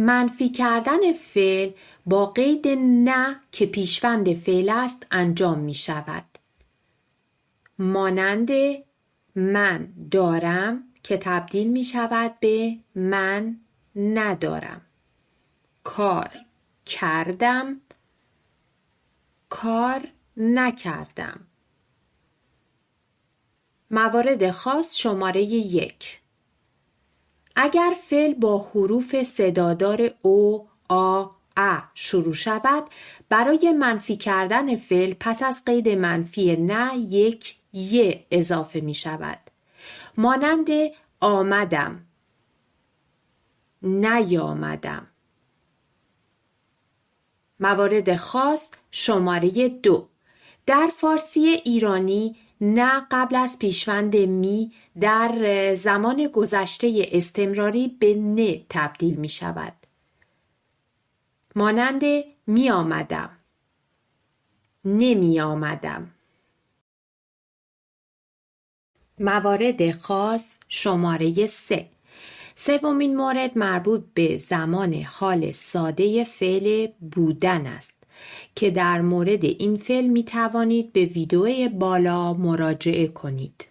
منفی کردن فعل با قید نه که پیشوند فعل است انجام می شود. مانند من دارم که تبدیل می شود به من ندارم. کار کردم، کار نکردم. موارد خاص شماره 1. اگر فعل با حروف صدادار او، آ، ا شروع شود، برای منفی کردن فعل پس از قید منفی نه یک ی اضافه می شود. مانند آمدم، نیامدم. موارد خاص شماره 2. در فارسی ایرانی نه قبل از پیشوند می در زمان گذشته استمراری به نه تبدیل می شود. مانند می آمدم، نمی آمدم. موارد خاص شماره 3. سومین مورد مربوط به زمان حال ساده فعل بودن است که در مورد این فعل می توانید به ویدیو بالا مراجعه کنید.